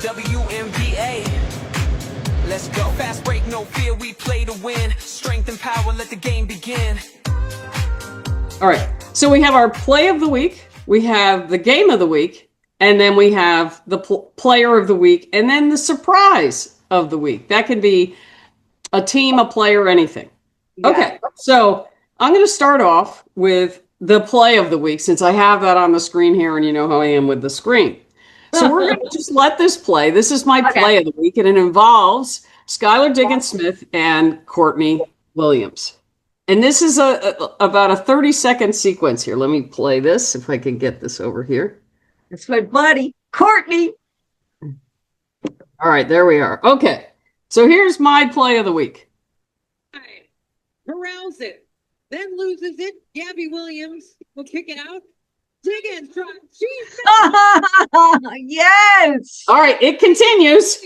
WNBA. Let's go. Fast break, no fear, we play to win. Strength and power, let the game begin. All right. So we have our play of the week, we have the game of the week, and then we have the player of the week, and then the surprise of the week. That can be a team, a player, anything. Yeah. Okay. So I'm going to start off with the play of the week since I have that on the screen here and you know how I am with the screen. So we're going to just let this play. This is my play of the week, and it involves Skylar Diggins-Smith and Courtney Williams. And this is about a 30-second sequence here. Let me play this if I can get this over here. It's my buddy, Courtney. All right, there we are. Okay, so here's my play of the week. Corrals it, then loses it. Gabby Williams will kick it out. Diggins, yes. All right, it continues.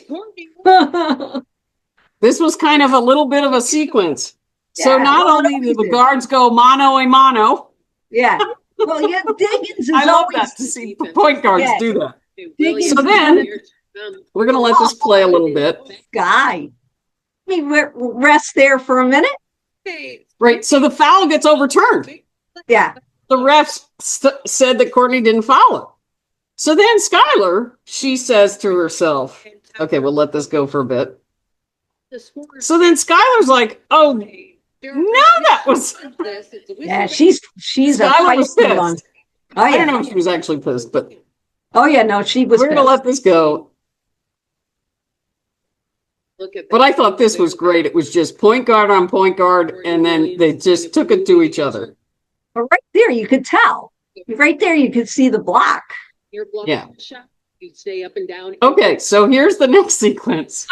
This was kind of a little bit of a sequence. So not only do the guards go mano a mano. Yeah. Well, yeah, Diggins is I love always that to see point guards do that. Diggins so then we're going to let this play a little bit. Guy. Let me rest there for a minute. Right. So the foul gets overturned. Yeah. The refs said that Courtney didn't foul it. So then Skylar, she says to herself, okay, we'll let this go for a bit. So then Skylar's like, oh, no, that was. Yeah, she's Skylar was pissed. Oh, yeah. I don't know if she was actually pissed, but. Oh, yeah, no, she was. We're going to let this go. But I thought this was great. It was just point guard on point guard, and then they just took it to each other. But right there, you could tell. Right there, you could see the block. Yeah. You stay up and down. Okay, so here's the next sequence.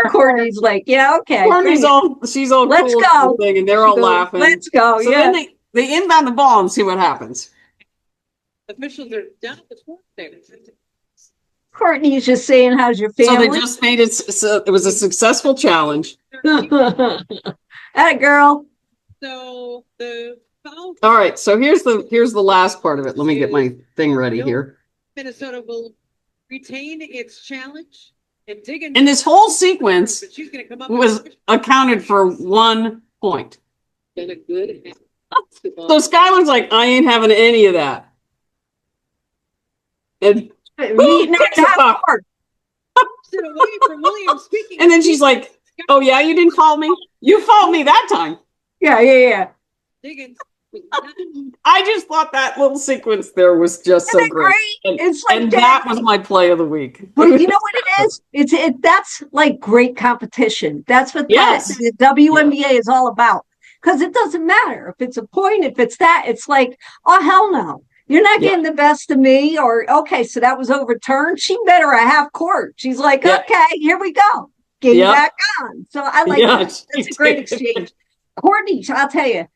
Courtney's like, yeah, okay. Courtney's she's all let's cool go. Thing, and they're all laughing. Let's go. So yeah. then they inbound the ball and see what happens. Officials are down at the court there. Courtney's just saying, how's your family? So they just made it, so it was a successful challenge. That girl. So the foul. All right, so here's the last part of it. Let me get my thing ready here. Minnesota will retain its challenge and dig in. And this whole sequence was accounted for 1 point. Been a good. So Skylar's like, I ain't having any of that. And boom, kicks the puck. And then she's like, oh yeah, you didn't foul me? You fouled me that time. Yeah. Diggins. I just thought that little sequence there was just so great. It's like that was my play of the week. But you know what it is? That's like great competition. That's what the WNBA is all about. Because it doesn't matter if it's a point, if it's that, it's like, oh hell no. You're not getting the best of me, or okay, so that was overturned. She met her a half court. She's like, okay, here we go. Get you back on. So I like that. That's a great exchange. Courtney, I'll tell you,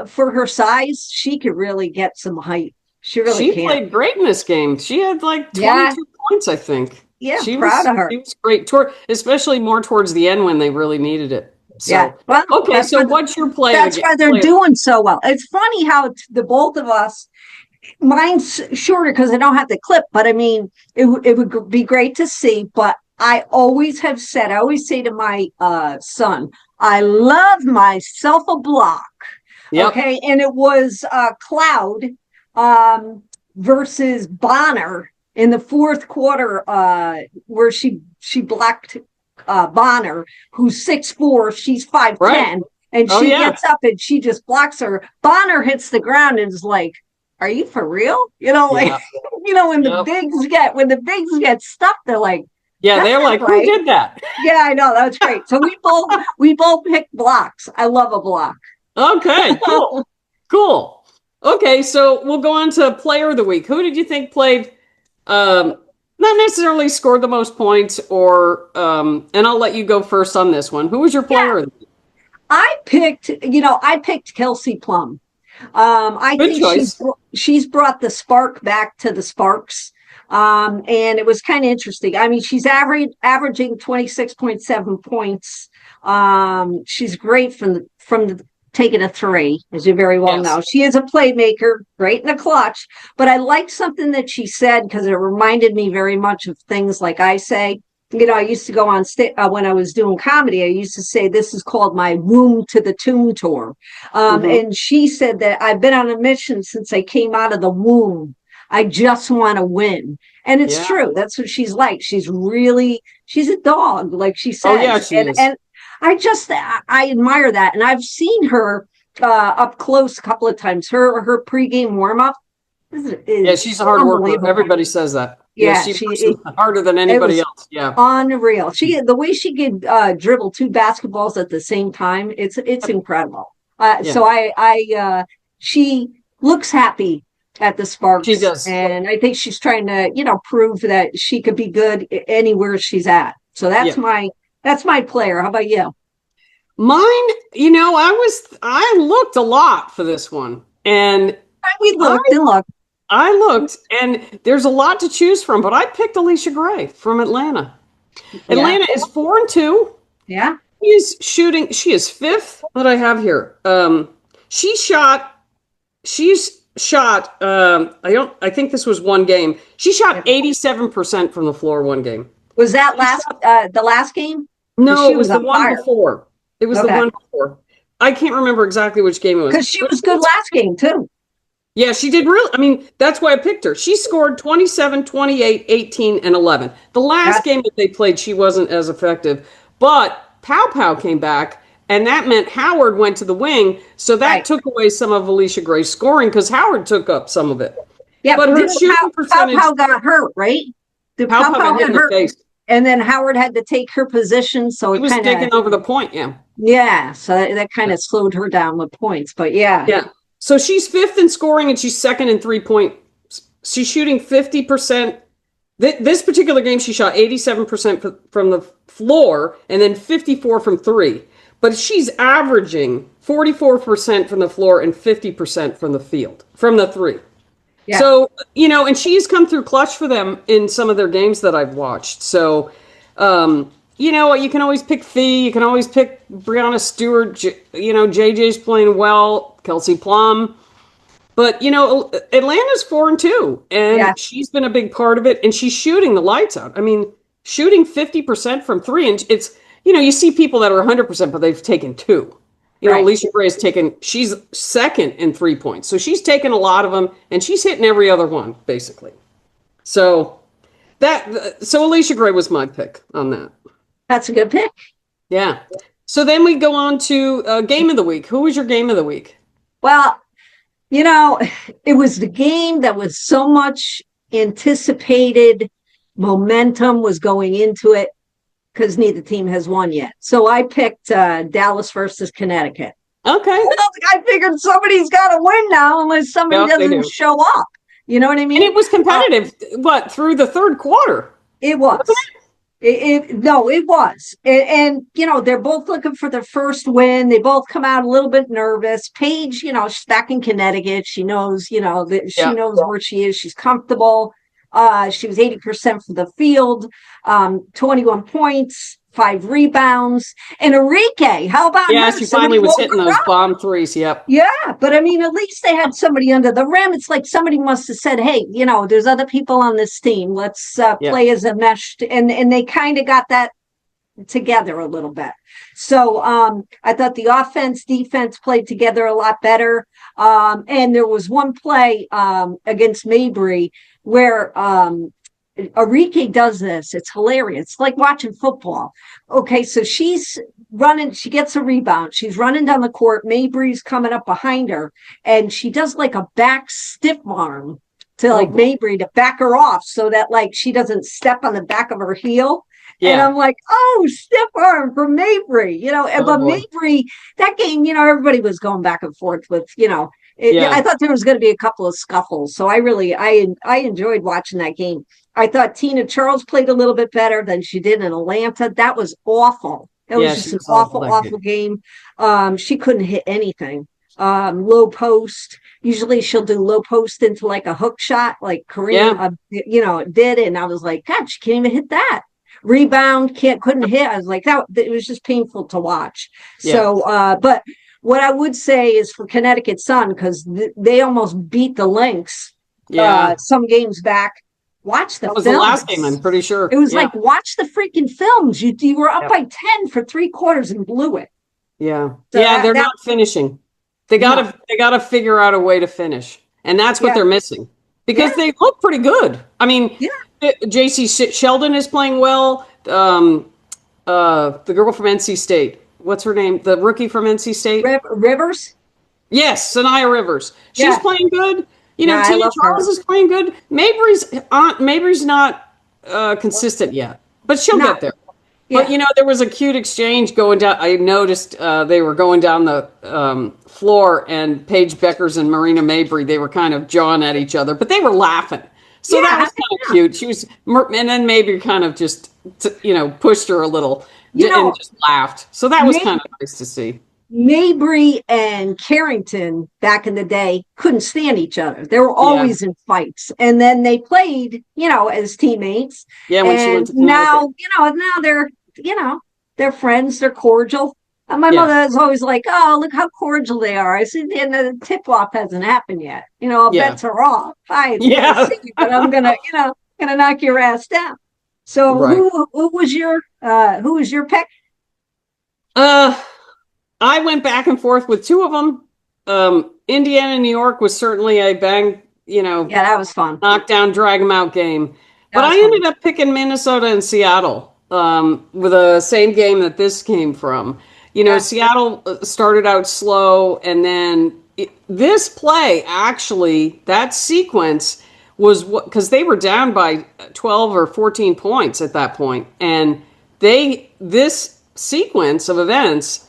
for her size, she could really get some height. She played great in this game. She had like 22 points, I think. Yeah, proud of her. She was great, especially more towards the end when they really needed it. So, yeah. Well, okay, so what's your play? That's why they're doing so well. It's funny how the both of us, mine's shorter because I don't have the clip, but I mean, it would be great to see. But I always say to my son, I love myself a block. Yep. Okay, and it was Cloud versus Bonner in the fourth quarter, where she blocked Bonner, who's 6'4", she's 5'10", right. And she gets up and she just blocks her. Bonner hits the ground and is like, "Are you for real?" You know, like when the bigs get stuck, they're like, yeah, they're like, right. Who did that? Yeah, I know, that's great. So we both picked blocks. I love a block. Okay, cool. Okay, so we'll go on to player of the week. Who did you think played, not necessarily scored the most points, or and I'll let you go first on this one. Who was your player of the week? I picked Kelsey Plum. I Good think choice. she's brought the spark back to the Sparks. And it was kind of interesting. I mean, she's averaging 26.7 points. She's great from taking a three, as you very well know. She is a playmaker, great in the clutch. But I liked something that she said because it reminded me very much of things like I say. I used to go on when I was doing comedy. I used to say this is called my womb to the tomb tour. And she said that I've been on a mission since I came out of the womb. I just want to win. And it's true. That's what she's like. She's a dog, like she says. Oh, yeah, she is. And I admire that. And I've seen her up close a couple of times. Her pregame warm up. She's a hard worker. Everybody says that. Yeah, she works harder than anybody else. Yeah, unreal. The way she could dribble 2 basketballs at the same time. It's incredible. So she looks happy at the Sparks. She does, and I think she's trying to prove that she could be good anywhere she's at. So that's my player. How about you? Mine, I looked a lot for this one, and I looked, and there's a lot to choose from, but I picked Alicia Gray from Atlanta. Atlanta is 4-2. Yeah. She is fifth. What I have here? She's shot, I think this was one game. She shot 87% from the floor one game. Was that the last game? No, it was the one before. It was the one before. I can't remember exactly which game it was. Because she was good last game, too. Yeah, she did really. I mean, that's why I picked her. She scored 27, 28, 18, and 11. The last game that they played, she wasn't as effective. But Pow Pow came back, and that meant Howard went to the wing. So that took away some of Alicia Gray's scoring because Howard took up some of it. Yeah, but her shooting percentage. Pow Pow got hurt, right? Pow Pow got hit in the face. And then Howard had to take her position. So he was taking over the point, yeah. Yeah, so that kind of slowed her down with points. But yeah. Yeah. So she's fifth in scoring and she's second in 3-point. She's shooting 50%. This particular game, she shot 87% from the floor and then 54 from 3. But she's averaging 44% from the floor and 50% from the field, from the 3. Yeah. So, and she's come through clutch for them in some of their games that I've watched. So, you can always pick Fee. You can always pick Brianna Stewart. JJ's playing well. Kelsey Plum. But, Atlanta's 4-2. And she's been a big part of it. And she's shooting the lights out. I mean, shooting 50% from 3. And it's, you see people that are 100%, but they've taken 2. Alicia Gray she's second in 3 points. So she's taken a lot of them. And she's hitting every other one, basically. So Alicia Gray was my pick on that. That's a good pick. Yeah. So then we go on to game of the week. Who was your game of the week? Well, it was the game that was so much anticipated. Momentum was going into it because neither team has won yet. So I picked Dallas versus Connecticut. Okay. I figured somebody's got to win now unless somebody doesn't show up. You know what I mean? And it was competitive, through the third quarter? It was. It was. And they're both looking for their first win. They both come out a little bit nervous. Paige, she's back in Connecticut. She knows, she knows where she is. She's comfortable. She was 80% from the field, 21 points, 5 rebounds. And Enrique, how about her? Yeah, she finally was hitting those bomb threes. Yep. Yeah, but I mean, at least they had somebody under the rim. It's like somebody must have said, hey, there's other people on this team. Let's play as a mesh. And they kind of got that together a little bit. So I thought the defense played together a lot better. And there was one play against Mabry where Enrique does this. It's hilarious. It's like watching football. Okay, so she's running. She gets a rebound. She's running down the court. Mabry's coming up behind her, and she does like a back stiff arm to Mabry to back her off so that she doesn't step on the back of her heel. Yeah. And I'm like, oh, stiff arm from Mabry, but Mabry, that game, everybody was going back and forth with, I thought there was going to be a couple of scuffles. So I enjoyed watching that game. I thought Tina Charles played a little bit better than she did in Atlanta. That was awful. It was just an awful game. She couldn't hit anything. Low post. Usually she'll do low post into a hook shot like Kareem, did. And I was like, God, she can't even hit that. Rebound, couldn't hit. I was like, it was just painful to watch. Yeah. So, but what I would say is for Connecticut Sun, because they almost beat the Lynx some games back. Watch the That was films. the last game, I'm pretty sure. It was like, watch the freaking films. You were up by 10 for 3/4 and blew it. Yeah. So they're not finishing. They gotta figure out a way to finish. And that's what they're missing. Because they look pretty good. I mean, JC Sheldon is playing well. The girl from NC State. What's her name? The rookie from NC State? Rivers? Yes, Sanaya Rivers. She's playing good. You know, Tina Charles is playing good. Mabry's not consistent yet, but she'll get there. But, you know, there was a cute exchange going down. I noticed they were going down the floor, and Paige Beckers and Marina Mabry, they were kind of jawing at each other, but they were laughing. So that was kind of cute. She was, and then Mabry kind of just, pushed her a little and just laughed. So that was kind of nice to see. Mabry and Carrington back in the day couldn't stand each other. They were always in fights. And then they played, as teammates. Yeah, when she went to Connecticut. Now they're friends, they're cordial. And my mother is always like, oh, look how cordial they are. I said, the tip-off hasn't happened yet. Bets are off. But I'm gonna knock your ass down. So who was your pick? I went back and forth with two of them. Indiana, New York was certainly a bang, that was fun. Knockdown, drag them out game. But I ended up picking Minnesota and Seattle with the same game that this came from. Seattle started out slow, and then this play, actually, that sequence was because they were down by 12 or 14 points at that point. And this sequence of events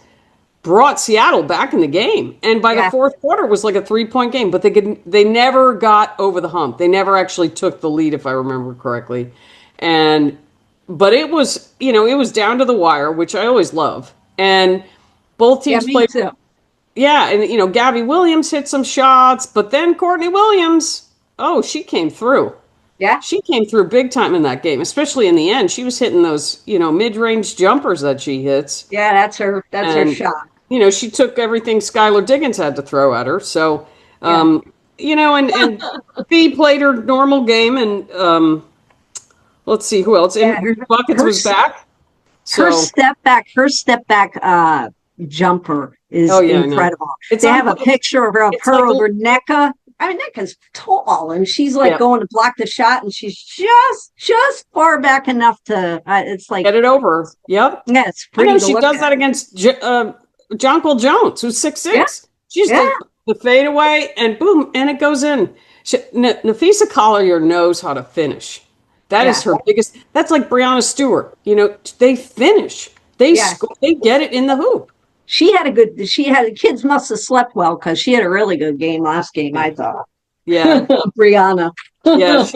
brought Seattle back in the game. And by the fourth quarter, it was like a 3-point game. But they never got over the hump. They never actually took the lead, if I remember correctly. But it was, it was down to the wire, which I always love. And both teams played. Too. Yeah, and, Gabby Williams hit some shots. But then Courtney Williams, she came through. Yeah. She came through big time in that game, especially in the end. She was hitting those, mid-range jumpers that she hits. Yeah, that's her shot. She took everything Skylar Diggins had to throw at her. So, and B played her normal game, and let's see who else. And Buckets was back. So. Her step back jumper is incredible. They have a picture of her over Nneka. I mean, Nneka's tall, and she's like going to block the shot, and she's just far back enough to. It's like get it over. Yep. Yeah, it's pretty. She does that against Jonquil Jones, who's 6'6". Yeah. She's the fadeaway, and boom, and it goes in. Nafisa Collier knows how to finish. That is her biggest. That's like Brianna Stewart. They finish. They get it in the hoop. The kids must have slept well because she had a really good game last game, I thought. Yeah. Brianna. Yeah.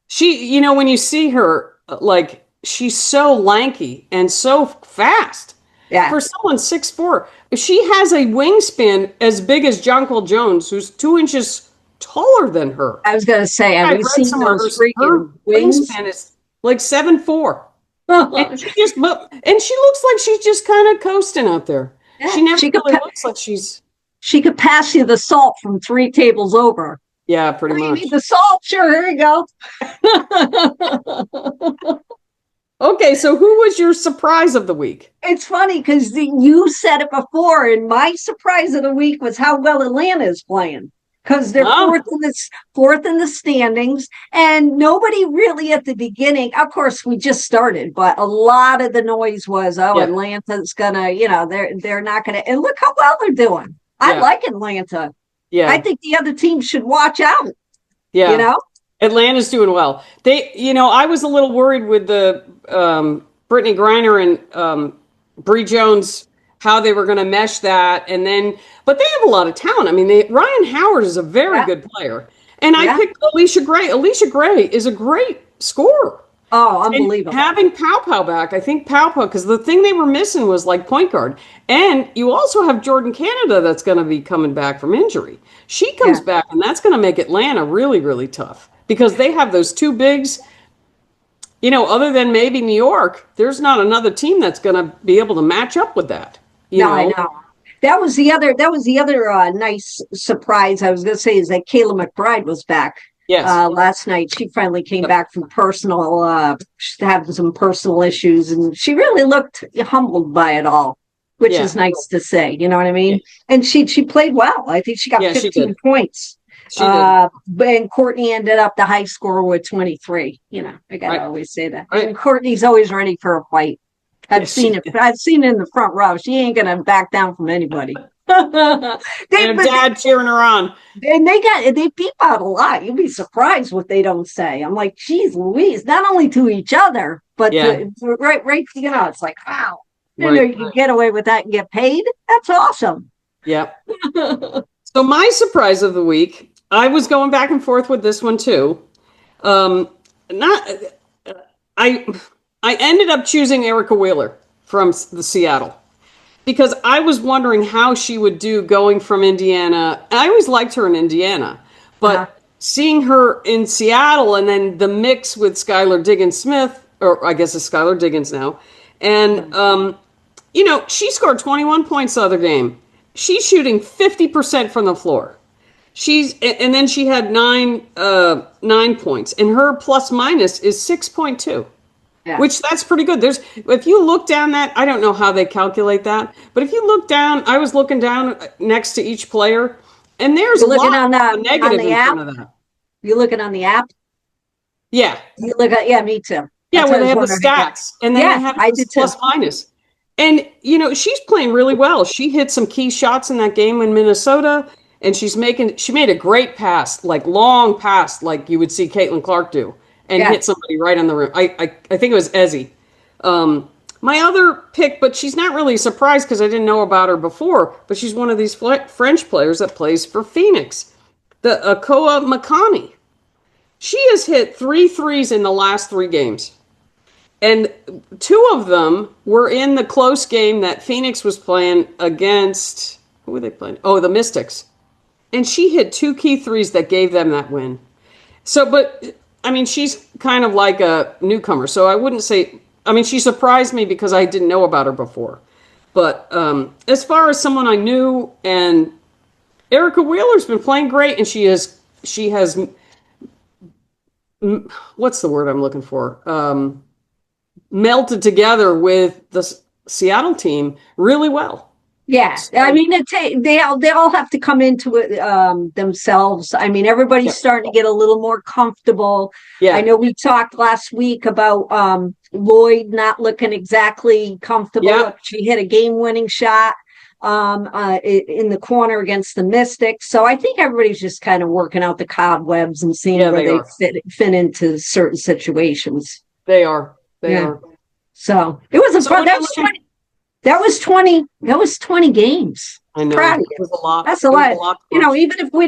She, when you see her, like, she's so lanky and so fast. Yeah. For someone 6'4", she has a wingspan as big as Jonquil Jones, who's 2 inches taller than her. I was going to say, have you seen those freaking wings? Wingspan is like 7'4". And she looks like she's just kind of coasting out there. Yeah, she never really looks like she's. She could pass you the salt from 3 tables over. Yeah, pretty much. You need the salt? Sure, here you go. Okay, so who was your surprise of the week? It's funny because you said it before, and my surprise of the week was how well Atlanta is playing. Because they're fourth in the standings, and nobody really at the beginning. Of course, we just started, but a lot of the noise was, Atlanta's gonna, they're not gonna. And look how well they're doing. I like Atlanta. Yeah, I think the other teams should watch out. Yeah, Atlanta's doing well. They, I was a little worried with the Brittany Griner and Bree Jones. How they were going to mesh that, but they have a lot of talent. I mean, Ryan Howard is a very good player, and I picked Alicia Gray. Alicia Gray is a great scorer. Oh, unbelievable! And having Pow back, I think Pow, because the thing they were missing was like point guard, and you also have Jordan Canada that's going to be coming back from injury. She comes back, and that's going to make Atlanta really, really tough because they have those two bigs. Other than maybe New York, there's not another team that's going to be able to match up with that. I know. That was the other nice surprise I was going to say is that Kayla McBride was back. Yes. Last night she finally came back from having some personal issues, and she really looked humbled by it all, which is nice to say. You know what I mean? Yeah. And she played well. I think she got 15 points. She did. And Courtney ended up the high score with 23. You know, I gotta always say that. Right. And Courtney's always ready for a fight. I've seen it in the front row. She ain't gonna back down from anybody. And her dad cheering her on. And they beep out a lot. You'll be surprised what they don't say. I'm like, geez Louise, not only to each other, but right, you know, it's like, wow, you know, you can get away with that and get paid. That's awesome. Yep. So my surprise of the week, I was going back and forth with this one too. I ended up choosing Erica Wheeler from the Seattle because I was wondering how she would do going from Indiana. I always liked her in Indiana, but seeing her in Seattle and then the mix with Skylar Diggins-Smith, or I guess it's Skylar Diggins now, and you know, she scored 21 points the other game. She's shooting 50% from the floor. And then she had 9 points, and her plus minus is 6.2. Yeah. Which that's pretty good. If you look down that, I don't know how they calculate that, but if you look down, I was looking down next to each player, and there's a lot of negative in front of that. You looking on the app? Yeah. You look at me too. Yeah, where they have the stats, and then they have the plus minus. And you know, she's playing really well. She hit some key shots in that game in Minnesota, and she made a great pass, like long pass, like you would see Caitlin Clark do. And hit somebody right on the rim. I think it was Ezzy. My other pick, but she's not really surprised because I didn't know about her before, but she's one of these French players that plays for Phoenix. The Akoa Makani. She has hit 3 threes in the last 3 games. And 2 of them were in the close game that Phoenix was playing against, who were they playing? Oh, the Mystics. And she hit 2 key threes that gave them that win. So, but I mean, she's kind of like a newcomer, so I wouldn't say. I mean, she surprised me because I didn't know about her before. But as far as someone I knew, and Erica Wheeler's been playing great, and she has. What's the word I'm looking for? Melted together with the Seattle team really well. Yeah, I mean, they all have to come into it themselves. I mean, everybody's starting to get a little more comfortable. Yeah, I know we talked last week about Lloyd not looking exactly comfortable. Yeah. She hit a game-winning shot in the corner against the Mystics. So I think everybody's just kind of working out the cobwebs and seeing where they fit into certain situations. They are. They are. So it was a fun. That was 20 games. I know. Proud of you. It was a lot. That's a lot. You know, even if we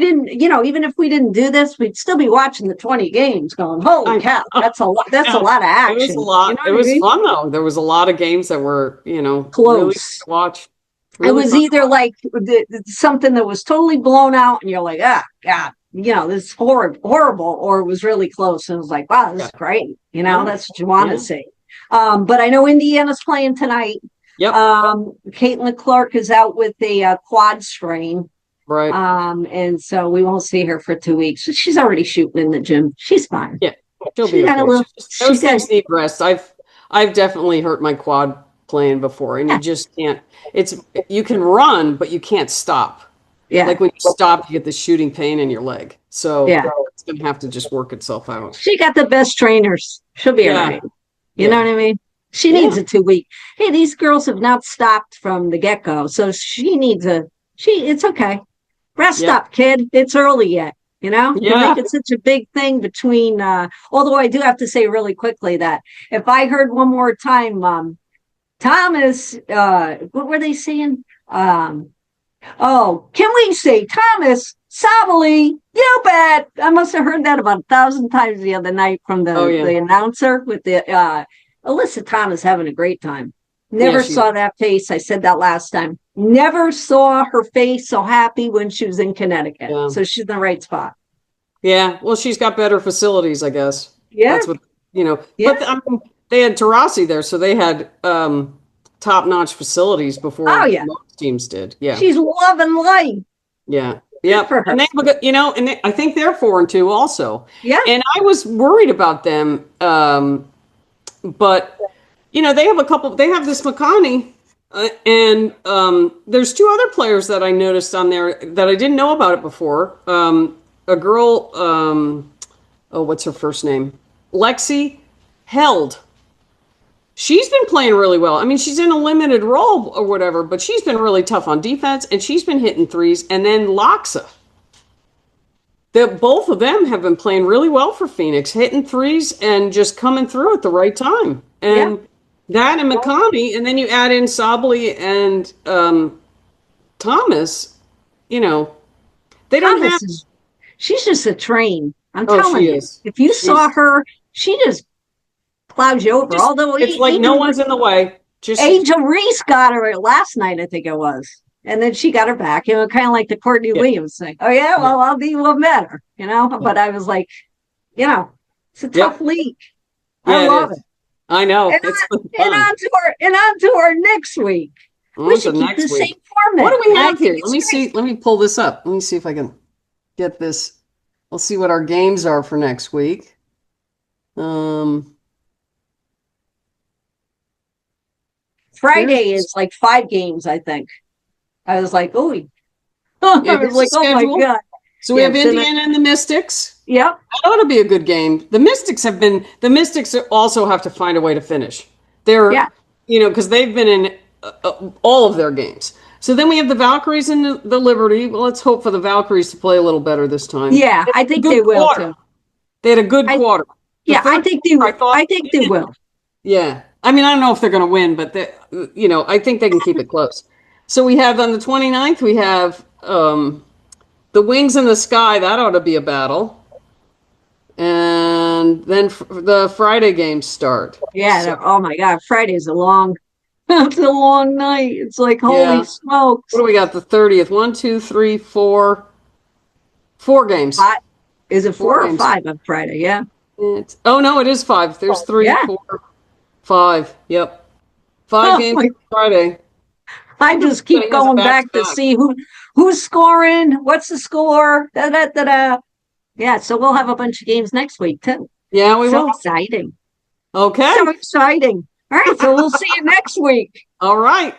didn't do this, we'd still be watching the 20 games going, holy cow, that's a lot. That's a lot of action. It was a lot. You know it was fun though. There was a lot of games that were, you know, close really to watch. Really it was fun. Either like something that was totally blown out and you're like, God, you know, this is horrible, or it was really close and it was like, wow, this is great. You know, that's what you want to see. But I know Indiana's playing tonight. Yep. Caitlin Clark is out with a quad strain. Right. And so we won't see her for 2 weeks. She's already shooting in the gym. She's fine. Yeah. She'll be okay. Those things need rest. I've definitely hurt my quad playing before, and you just can't. You can run, but you can't stop. Yeah. Like when you stop, you get the shooting pain in your leg. So it's gonna have to just work itself out. She got the best trainers. She'll be all right. You know what I mean? She needs a 2 week. Hey, these girls have not stopped from the get-go. So she needs it's okay. Rest up, kid. It's early yet. You know? You make it such a big thing between, although I do have to say really quickly that if I heard one more time, Thomas, what were they saying? Can we say Thomas Sabali? You bet. I must have heard that about 1,000 times the other night from the announcer with the, Alyssa Thomas having a great time. Never saw that face. I said that last time. Never saw her face so happy when she was in Connecticut. Yeah. So she's in the right spot. Yeah. Well, she's got better facilities, I guess. Yeah. That's what, you know. Yeah. But they had Taurasi there, so they had Tyler top-notch facilities before Oh, yeah. most teams did. Yeah. She's loving life. Yeah. Yeah. for her. And they, and I think they're 4-2 also. Yeah. And I was worried about them. But, they have this McConney. And there's 2 other players that I noticed on there that I didn't know about it before. A girl, what's her first name? Lexi Held. She's been playing really well. I mean, she's in a limited role or whatever, but she's been really tough on defense, and she's been hitting threes. And then Loxa. Both of them have been playing really well for Phoenix, hitting threes and just coming through at the right time. And that and McConney, and then you add in Sabley and Thomas, they don't have... She's just a train. I'm Oh, telling she you. is. If you saw her, she just plows you over. Although it's like no one's in the way. Just Angel Reese got her last night, I think it was. And then she got her back. Kind of like the Courtney Williams thing. Oh, yeah, well, I'll be one better, But I was like, it's a tough league. I love it. I know. And, on to our next week. We should keep the same format. What do we have here? Let me see. Let me pull this up. Let me see if I can get this. We'll see what our games are for next week. Friday is like 5 games, I think. I was like, oh, I was like, oh my God. So we have Indiana and the Mystics. Yep. That ought to be a good game. The Mystics also have to find a way to finish. They're, because they've been in all of their games. So then we have the Valkyries and the Liberty. Well, let's hope for the Valkyries to play a little better this time. Yeah, I think they will too. They had a good quarter. I think they will. I think they will. Yeah. I mean, I don't know if they're going to win, but I think they can keep it close. So we have on the 29th, we have the Wings in the Sky. That ought to be a battle. And then the Friday games start. Yeah. Oh my God. Friday's it's a long night. It's like, holy smokes. What do we got? The 30th. 1, 2, 3, 4. 4 games. Is it 4 or 5 on Friday? Yeah. No, it is 5. There's 3, 4, 5. Yep. 5 games on Friday. I just keep going back to see who's scoring, what's the score, Yeah, so we'll have a bunch of games next week too. Yeah, we will. Exciting. Okay. So exciting. All right, so we'll see you next week. All right.